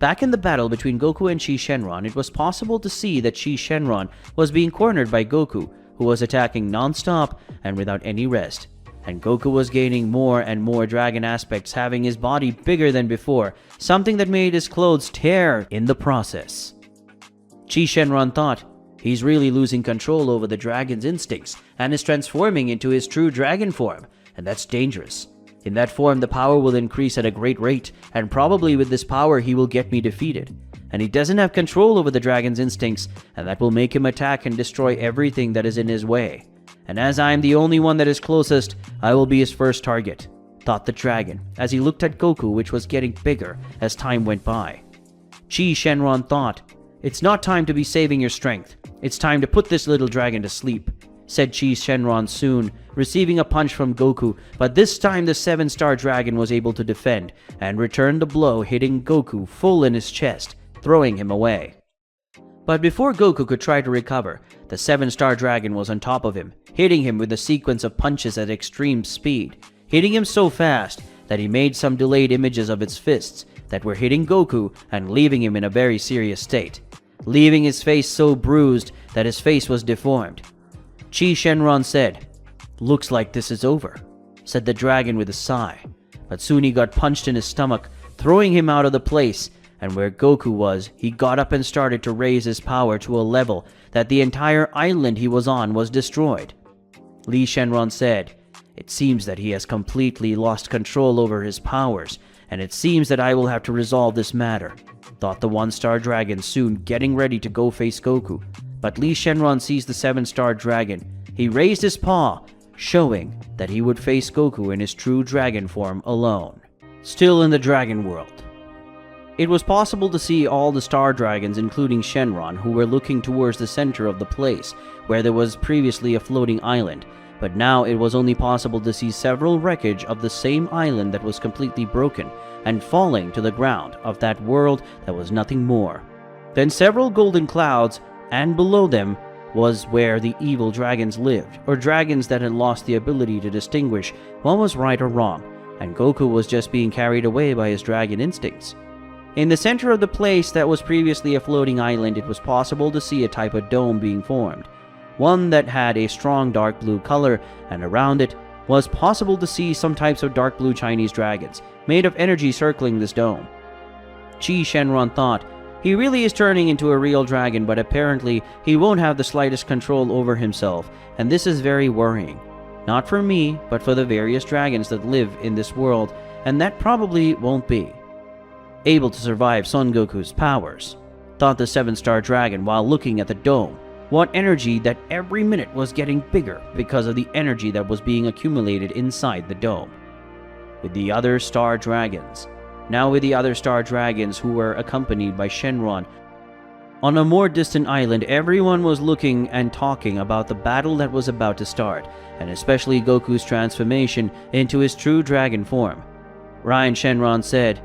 Back in the battle between Goku and Chi Shenron, it was possible to see that Chi Shenron was being cornered by Goku, who was attacking non-stop and without any rest. And Goku was gaining more and more dragon aspects, having his body bigger than before, something that made his clothes tear in the process. Chi Shenron thought, "He's really losing control over the dragon's instincts and is transforming into his true dragon form, and that's dangerous. In that form, the power will increase at a great rate, and probably with this power he will get me defeated. And he doesn't have control over the dragon's instincts, and that will make him attack and destroy everything that is in his way. And as I am the only one that is closest, I will be his first target," thought the dragon, as he looked at Goku, which was getting bigger as time went by. Chi Shenron thought, "It's not time to be saving your strength. It's time to put this little dragon to sleep," said Chi Shenron soon, receiving a punch from Goku, but this time the 7-star dragon was able to defend and return the blow, hitting Goku full in his chest, throwing him away. But before Goku could try to recover, the 7-star dragon was on top of him, hitting him with a sequence of punches at extreme speed, hitting him so fast that he made some delayed images of its fists that were hitting Goku and leaving him in a very serious state, leaving his face so bruised that his face was deformed. Chi Shenron said, "Looks like this is over," said the dragon with a sigh, but soon he got punched in his stomach, throwing him out of the place, and where Goku was, he got up and started to raise his power to a level that the entire island he was on was destroyed. Li Shenron said, "It seems that he has completely lost control over his powers, and it seems that I will have to resolve this matter," thought the 1-star dragon, soon getting ready to go face Goku. But Li Shenron sees the 7-star dragon. He raised his paw, showing that he would face Goku in his true dragon form alone. Still in the dragon world. It was possible to see all the star dragons, including Shenron, who were looking towards the center of the place where there was previously a floating island, but now it was only possible to see several wreckage of the same island that was completely broken and falling to the ground of that world that was nothing more. Then several golden clouds, and below them was where the evil dragons lived, or dragons that had lost the ability to distinguish what was right or wrong, and Goku was just being carried away by his dragon instincts. In the center of the place that was previously a floating island, it was possible to see a type of dome being formed, one that had a strong dark blue color, and around it was possible to see some types of dark blue Chinese dragons, made of energy circling this dome. Qi Shenron thought, he really is turning into a real dragon, but apparently he won't have the slightest control over himself, and this is very worrying. Not for me, but for the various dragons that live in this world, and that probably won't be able to survive Son Goku's powers, thought the 7-star dragon while looking at the dome. What energy that every minute was getting bigger because of the energy that was being accumulated inside the dome. With the other star dragons. Now with the other star dragons who were accompanied by Shenron. On a more distant island, everyone was looking and talking about the battle that was about to start, and especially Goku's transformation into his true dragon form. Ryan Shenron said,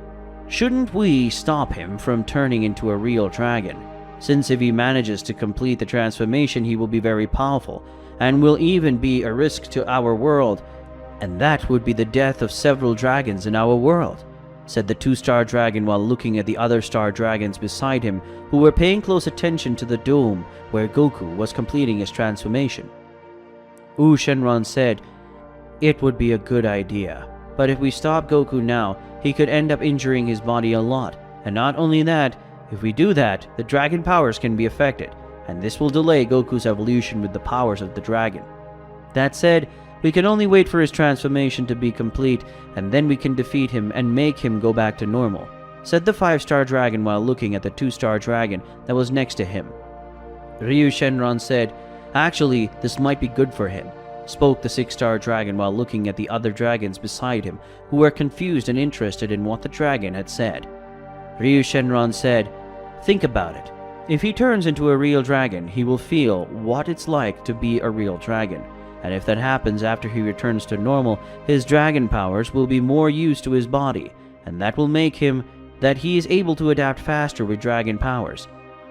"Shouldn't we stop him from turning into a real dragon? Since if he manages to complete the transformation, he will be very powerful, and will even be a risk to our world, and that would be the death of several dragons in our world," said the 2-star dragon while looking at the other star dragons beside him, who were paying close attention to the dome where Goku was completing his transformation. Shenron said, "It would be a good idea, but if we stop Goku now, he could end up injuring his body a lot, and not only that, if we do that, the dragon powers can be affected, and this will delay Goku's evolution with the powers of the dragon. That said, we can only wait for his transformation to be complete, and then we can defeat him and make him go back to normal," said the 5-star dragon while looking at the 2-star dragon that was next to him. Ryu Shenron said, "Actually, this might be good for him," spoke the 6-star dragon while looking at the other dragons beside him, who were confused and interested in what the dragon had said. Ryu Shenron said, "Think about it. If he turns into a real dragon, he will feel what it's like to be a real dragon. And if that happens after he returns to normal, his dragon powers will be more used to his body, and that will make him that he is able to adapt faster with dragon powers.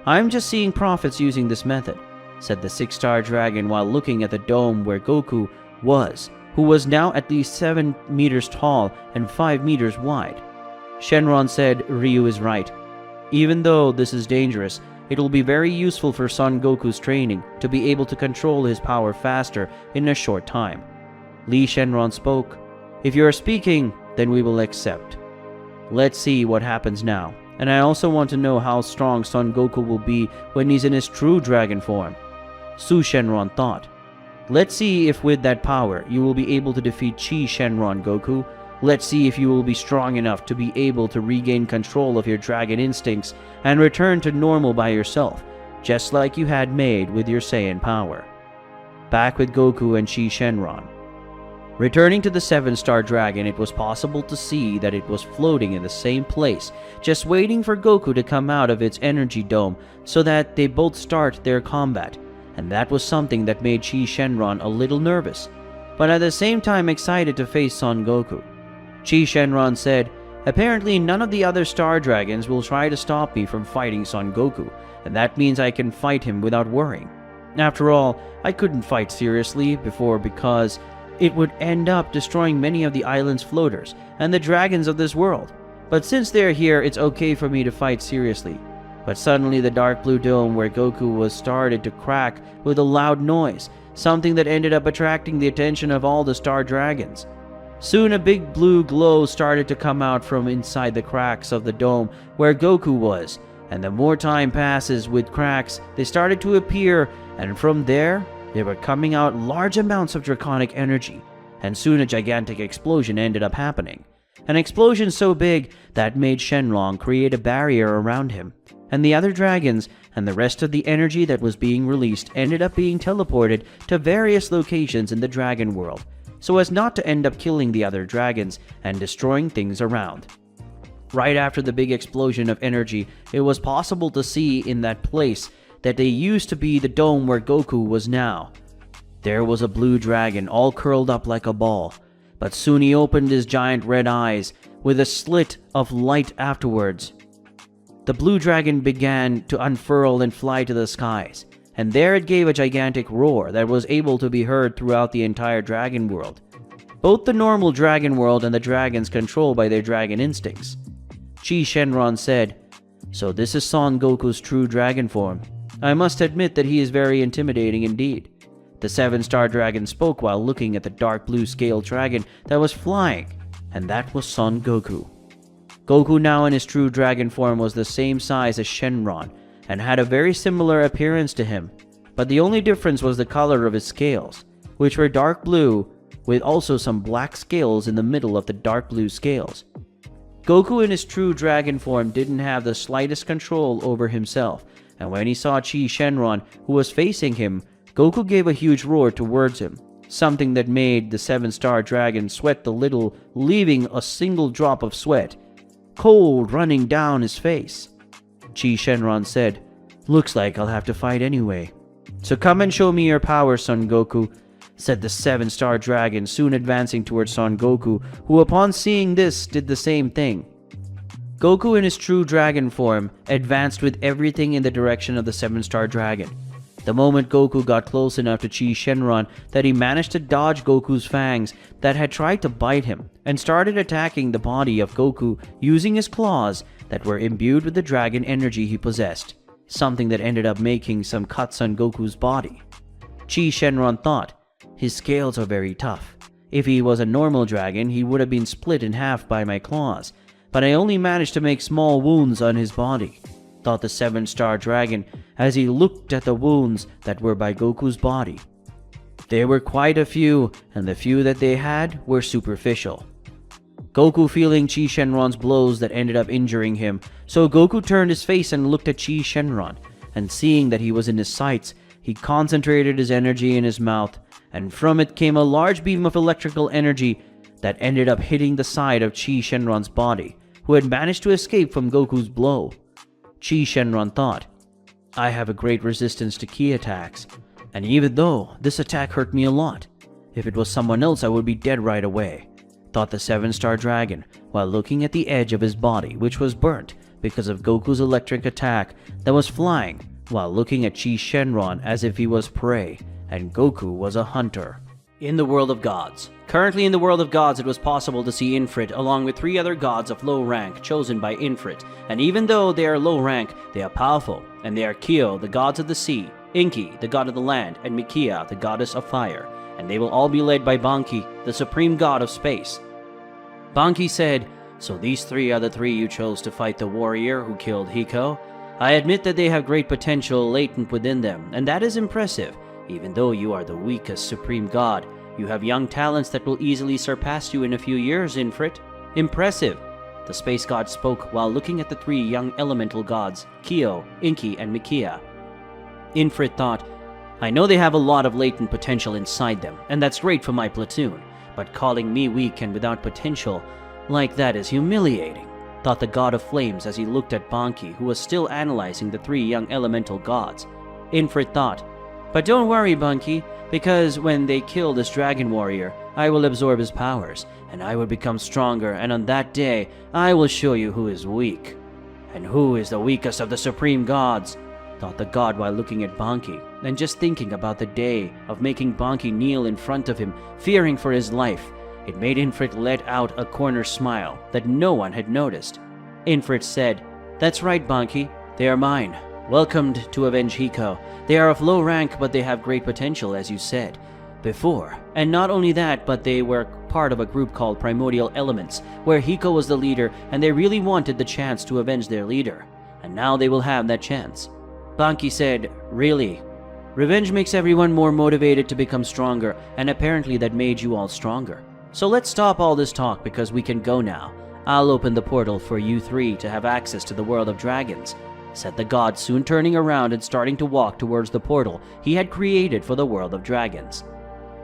I'm just seeing profits using this method," said the 6-star dragon while looking at the dome where Goku was, who was now at least 7 meters tall and 5 meters wide. Shenron said, "Ryu is right. Even though this is dangerous, it will be very useful for Son Goku's training to be able to control his power faster in a short time." Li Shenron spoke, "If you are speaking, then we will accept. Let's see what happens now, and I also want to know how strong Son Goku will be when he's in his true dragon form." Su Shenron thought, "Let's see if with that power you will be able to defeat Qi Shenron Goku. Let's see if you will be strong enough to be able to regain control of your dragon instincts and return to normal by yourself, just like you had made with your Saiyan power." Back with Goku and Qi Shenron. Returning to the 7-star dragon, it was possible to see that it was floating in the same place, just waiting for Goku to come out of its energy dome so that they both start their combat, and that was something that made Qi Shenron a little nervous, but at the same time excited to face Son Goku. Qi Shenron said, "Apparently none of the other star dragons will try to stop me from fighting Son Goku, and that means I can fight him without worrying. After all, I couldn't fight seriously before because it would end up destroying many of the island's floaters and the dragons of this world. But since they're here, it's okay for me to fight seriously." But suddenly the dark blue dome where Goku was started to crack with a loud noise, something that ended up attracting the attention of all the star dragons. Soon a big blue glow started to come out from inside the cracks of the dome where Goku was, and the more time passes with cracks, they started to appear, and from there, they were coming out large amounts of draconic energy, and soon a gigantic explosion ended up happening. An explosion so big that made Shenron create a barrier around him, and the other dragons and the rest of the energy that was being released ended up being teleported to various locations in the dragon world, so as not to end up killing the other dragons and destroying things around. Right after the big explosion of energy, it was possible to see in that place that they used to be the dome where Goku was now. There was a blue dragon all curled up like a ball, but soon he opened his giant red eyes with a slit of light afterwards. The blue dragon began to unfurl and fly to the skies, and there it gave a gigantic roar that was able to be heard throughout the entire dragon world. Both the normal dragon world and the dragons controlled by their dragon instincts. Chi Shenron said, "So this is Son Goku's true dragon form. I must admit that he is very intimidating indeed." The 7-star dragon spoke while looking at the dark blue scale dragon that was flying, and that was Son Goku. Goku now in his true dragon form was the same size as Shenron and had a very similar appearance to him, but the only difference was the color of his scales, which were dark blue with also some black scales in the middle of the dark blue scales. Goku in his true dragon form didn't have the slightest control over himself, and when he saw Chi Shenron, who was facing him, Goku gave a huge roar towards him, something that made the 7-star dragon sweat a little, leaving a single drop of sweat, cold running down his face. Chi Shenron said, "Looks like I'll have to fight anyway. So come and show me your power, Son Goku," said the 7-star dragon, soon advancing towards Son Goku, who upon seeing this did the same thing. Goku in his true dragon form advanced with everything in the direction of the 7-star dragon. The moment Goku got close enough to Chi Shenron that he managed to dodge Goku's fangs that had tried to bite him and started attacking the body of Goku using his claws that were imbued with the dragon energy he possessed, something that ended up making some cuts on Goku's body. Chi Shenron thought, "His scales are very tough. If he was a normal dragon, he would have been split in half by my claws, but I only managed to make small wounds on his body," thought the 7-star dragon as he looked at the wounds that were by Goku's body. There were quite a few, and the few that they had were superficial. Goku feeling Chi Shenron's blows that ended up injuring him, so Goku turned his face and looked at Chi Shenron, and seeing that he was in his sights, he concentrated his energy in his mouth, and from it came a large beam of electrical energy that ended up hitting the side of Chi Shenron's body, who had managed to escape from Goku's blow. Chi Shenron thought, "I have a great resistance to ki attacks, and even though this attack hurt me a lot, if it was someone else I would be dead right away," thought the 7-star dragon while looking at the edge of his body, which was burnt because of Goku's electric attack that was flying, while looking at Chi Shenron as if he was prey and Goku was a hunter. In the world of gods. Currently in the world of gods, it was possible to see Infrit along with 3 other gods of low rank chosen by Infrit, and even though they are low rank, they are powerful, and they are Kyo, the gods of the sea, Inki, the god of the land, and Mikia, the goddess of fire, and they will all be led by Banki, the supreme god of space. Banki said, "So these 3 are the 3 you chose to fight the warrior who killed Hiko? I admit that they have great potential latent within them, and that is impressive. Even though you are the weakest supreme god, you have young talents that will easily surpass you in a few years, Infrit. Impressive." The space god spoke while looking at the 3 young elemental gods, Kyo, Inki, and Mikia. Infrit thought, "I know they have a lot of latent potential inside them, and that's great for my platoon, but calling me weak and without potential like that is humiliating," thought the god of flames as he looked at Banki, who was still analyzing the 3 young elemental gods. Infrit thought, "But don't worry, Banki, because when they kill this dragon warrior, I will absorb his powers, and I will become stronger, and on that day, I will show you who is weak. And who is the weakest of the supreme gods?" thought the god while looking at Banki, and just thinking about the day of making Banki kneel in front of him, fearing for his life. It made Infrit let out a corner smile that no one had noticed. Infrit said, "That's right, Banki, they are mine. Welcomed to avenge Hiko. They are of low rank, but they have great potential, as you said before. And not only that, but they were part of a group called Primordial Elements, where Hiko was the leader, and they really wanted the chance to avenge their leader. And now they will have that chance." Banki said, "Really? Revenge makes everyone more motivated to become stronger, and apparently that made you all stronger. So let's stop all this talk because we can go now. I'll open the portal for you 3 to have access to the world of dragons," said the god, soon turning around and starting to walk towards the portal he had created for the world of dragons.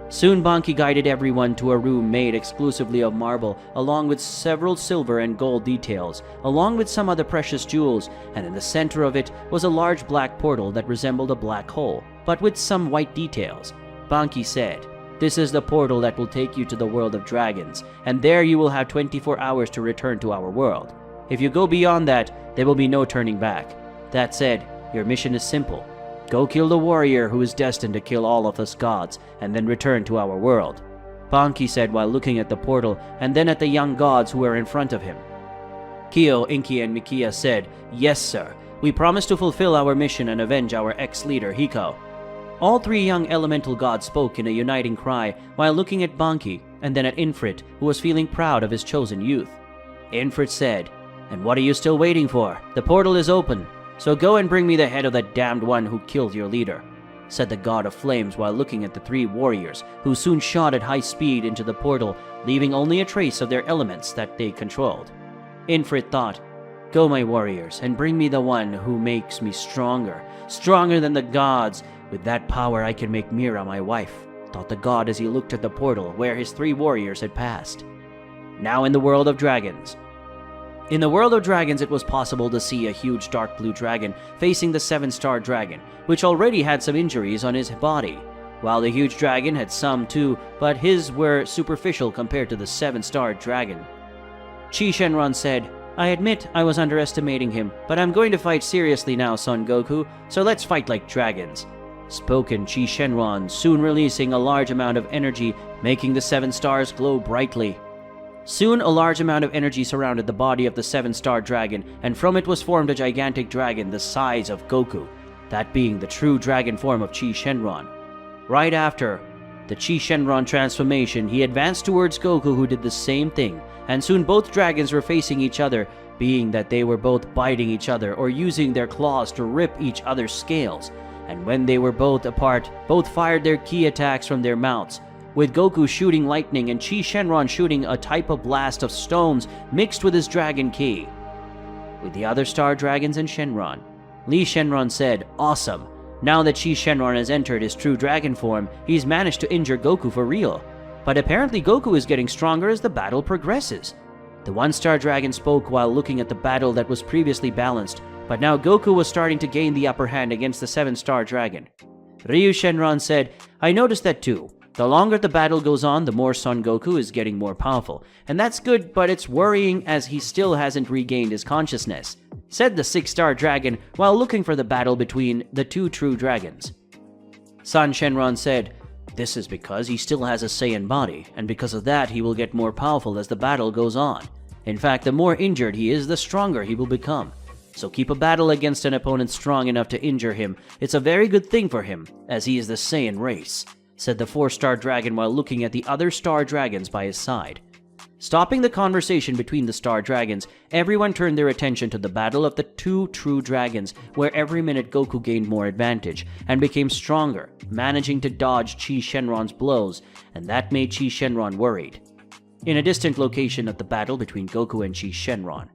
Soon Banki guided everyone to a room made exclusively of marble, along with several silver and gold details, along with some other precious jewels, and in the center of it was a large black portal that resembled a black hole, but with some white details. Banki said, "This is the portal that will take you to the world of dragons, and there you will have 24 hours to return to our world. If you go beyond that, there will be no turning back. That said, your mission is simple. Go kill the warrior who is destined to kill all of us gods, and then return to our world," Banki said while looking at the portal and then at the young gods who were in front of him. Kyo, Inky, and Mikia said, "Yes, sir. We promise to fulfill our mission and avenge our ex-leader, Hiko." All three young elemental gods spoke in a uniting cry while looking at Banki and then at Infrit, who was feeling proud of his chosen youth. Infrit said, "And what are you still waiting for? The portal is open, so go and bring me the head of that damned one who killed your leader," said the god of flames while looking at the three warriors, who soon shot at high speed into the portal, leaving only a trace of their elements that they controlled. Infrit thought, "Go, my warriors, and bring me the one who makes me stronger, stronger than the gods. With that power I can make Mira my wife," thought the god as he looked at the portal where his three warriors had passed. Now in the world of dragons. In the world of dragons, it was possible to see a huge dark blue dragon facing the 7-star dragon, which already had some injuries on his body, while the huge dragon had some too, but his were superficial compared to the 7-star dragon. Chi Shenron said, "I admit I was underestimating him, but I'm going to fight seriously now, Son Goku, so let's fight like dragons." Spoken Chi Shenron, soon releasing a large amount of energy, making the 7 stars glow brightly. Soon a large amount of energy surrounded the body of the 7-star dragon, and from it was formed a gigantic dragon the size of Goku, that being the true dragon form of Chi Shenron. Right after the Chi Shenron transformation, he advanced towards Goku, who did the same thing, and soon both dragons were facing each other, being that they were both biting each other or using their claws to rip each other's scales, and when they were both apart, both fired their ki attacks from their mouths, with Goku shooting lightning and Chi Shenron shooting a type of blast of stones mixed with his dragon ki. With the other star dragons and Shenron, Li Shenron said, "Awesome. Now that Chi Shenron has entered his true dragon form, he's managed to injure Goku for real. But apparently Goku is getting stronger as the battle progresses." The 1-star dragon spoke while looking at the battle that was previously balanced, but now Goku was starting to gain the upper hand against the 7-star dragon. Ryu Shenron said, "I noticed that too. The longer the battle goes on, the more Son Goku is getting more powerful. And that's good, but it's worrying as he still hasn't regained his consciousness," said the 6-star dragon while looking for the battle between the two true dragons. San Shenron said, "This is because he still has a Saiyan body, and because of that he will get more powerful as the battle goes on. In fact, the more injured he is, the stronger he will become. So keep a battle against an opponent strong enough to injure him. It's a very good thing for him, as he is the Saiyan race," said the 4-star dragon while looking at the other star dragons by his side. Stopping the conversation between the star dragons, everyone turned their attention to the battle of the two true dragons, where every minute Goku gained more advantage and became stronger, managing to dodge Chi Shenron's blows, and that made Chi Shenron worried. In a distant location of the battle between Goku and Chi Shenron,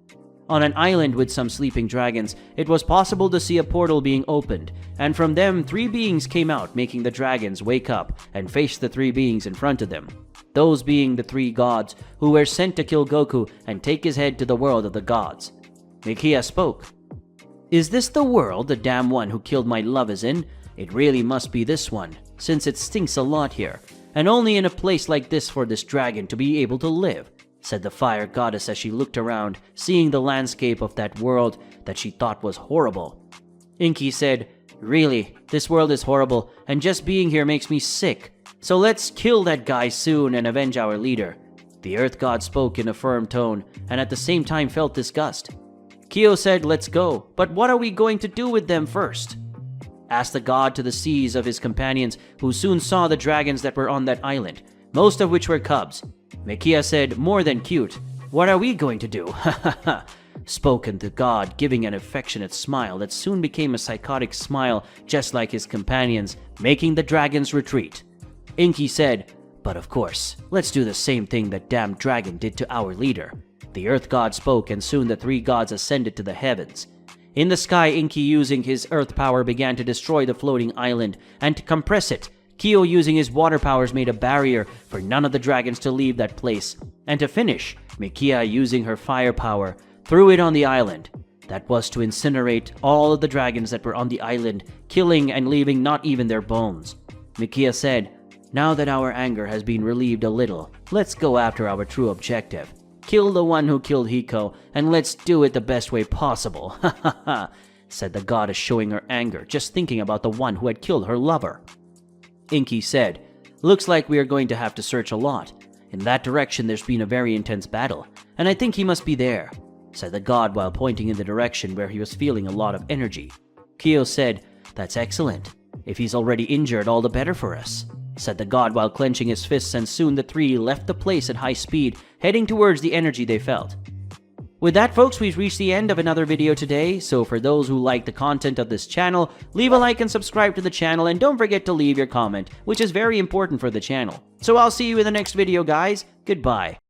on an island with some sleeping dragons, it was possible to see a portal being opened, and from them 3 beings came out, making the dragons wake up and face the 3 beings in front of them. Those being the 3 gods who were sent to kill Goku and take his head to the world of the gods. Mikia spoke. "Is this the world the damn one who killed my love is in? It really must be this one, since it stinks a lot here, and only in a place like this for this dragon to be able to live," said the fire goddess as she looked around, seeing the landscape of that world that she thought was horrible. Inky said, "Really, this world is horrible, and just being here makes me sick. So let's kill that guy soon and avenge our leader." The earth god spoke in a firm tone, and at the same time felt disgust. Kyo said, "Let's go, but what are we going to do with them first?" Asked the god to the seas of his companions, who soon saw the dragons that were on that island, most of which were cubs. Mikia said, "More than cute. What are we going to do?" Ha ha ha. Spoken the god, giving an affectionate smile that soon became a psychotic smile just like his companions, making the dragons retreat. Inky said, "But of course, let's do the same thing that damn dragon did to our leader." The earth god spoke, and soon the 3 gods ascended to the heavens. In the sky, Inky, using his earth power, began to destroy the floating island and to compress it. Kyo, using his water powers, made a barrier for none of the dragons to leave that place. And to finish, Mikia, using her fire power, threw it on the island. That was to incinerate all of the dragons that were on the island, killing and leaving not even their bones. Mikia said, "Now that our anger has been relieved a little, let's go after our true objective. Kill the one who killed Hiko, and let's do it the best way possible." Ha ha ha, said the goddess, showing her anger, just thinking about the one who had killed her lover. Inky said, "Looks like we are going to have to search a lot. In that direction there's been a very intense battle, and I think he must be there." said the god while pointing in the direction where he was feeling a lot of energy. Kyo said, "That's excellent. If he's already injured, all the better for us," said the god while clenching his fists, and soon the three left the place at high speed, heading towards the energy they felt. With that, folks, we've reached the end of another video today, so for those who like the content of this channel, leave a like and subscribe to the channel, and don't forget to leave your comment, which is very important for the channel. So I'll see you in the next video, guys. Goodbye.